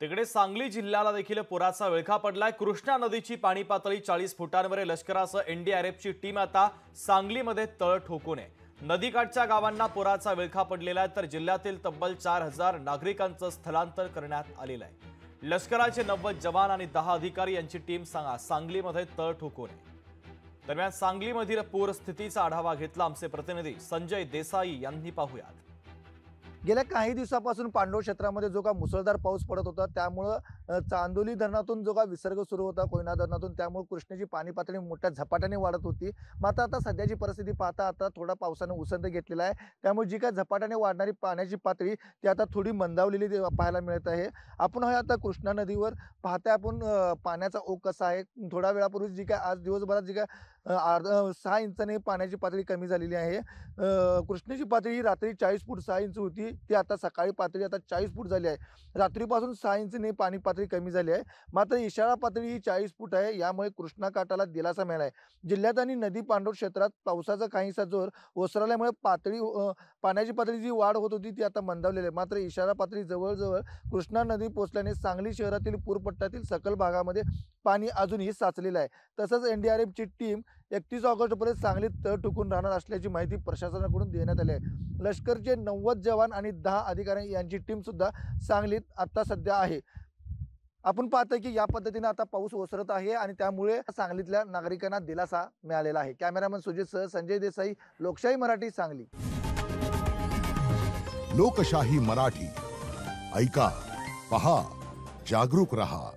तिकडे सांगली जिल्ह्याला देखील पुराचा विळखा पडलाय। कृष्णा नदीची पाणी पातळी 40 फुटांवर आहे। लष्करासह एनडीआरएफची टीम आता सांगलीमध्ये तळ ठोकून आहे। नदीकाठच्या गावांना पुराचा विळखा पडलेला आहे, तर जिल्ह्यातील तब्बल 4000 नागरिकांचं स्थलांतर करण्यात आलेलं आहे। लष्कराचे 90 जवान आणि 10 अधिकारी यांची टीम सांगलीमध्ये तळ ठोकून आहे। दरम्यान सांगलीमधील पूर स्थितीचा आढावा घेतला आमचे प्रतिनिधी संजय देसाई यांनी। पाहूयात। गेल्या काही दिवसापासून पांडव क्षेत्रामध्ये जो का मुसळधार पाऊस पडत होता, त्यामुळे चांदोली धरणातून जो का विसर्ग सुरू होता कोयना धरणातून, त्यामुळे कृष्णेची पाणी पातळी मोठ्या झपाट्याने वाढत होती। मात्र आता सध्याची परिस्थिती पाहता आता थोडा पावसाने उसंत घेतलेला आहे, त्यामुळे जी काय झपाट्याने वाढणारी पाण्याची पातळी ती आता थोडी मंदावलेली पाहायला मिळत आहे। आपण आता कृष्णा नदीवर पाहता आपण पाण्याचा ओघ कसा आहे। थोड्या वेळापूर्वी जी काय आज दिवसभरात जी काय 6 इंचाने पाण्याची पातळी कमी झालेली आहे। कृष्णेची पातळी रात्री 40 फूट 6 इंच होती, ती आता सकाळी पातळी आता 40 फूट झाली आहे। रात्रीपासून 6 इंचने पाणी पातळी कमी झाली आहे, मात्र इशारा पातळी ही 40 फूट आहे। यामुळे कृष्णा काठाला दिलासा मिळाला आहे। जिल्ह्यात आणि नदी पांडव क्षेत्रात पावसाचा काहीसा जोर ओसरल्यामुळे पाण्याची पातळी जी वाढ होत होती ती आता मंदावलेली आहे। मात्र इशारा पातळी जवळजवळ कृष्णा नदी पोहोचल्याने सांगली शहरातील पूरपट्ट्यातील सखल भागामध्ये पाणी अजूनही साचलेलं आहे। तसंच एनडीआरएफची टीम 31 ऑगस्टपर्यंत सांगलीत तळ ठोकून राहणार असल्याची माहिती प्रशासनाकडून देण्यात आली आहे। लष्करचे 90 जवान आणि 10 अधिकारी यांची टीम सुद्धा सांगलीत आता सध्या आहे। आपण पाहतोय की या पद्धतीने आता पाऊस ओसरत आहे आणि त्यामुळे सांगलीतल्या नागरिकांना दिलासा मिळालेला आहे। कॅमेरामन सुजित सह संजय देसाई, लोकशाही मराठी, सांगली। लोकशाही मराठी ऐका, पहा, जागरूक रहा।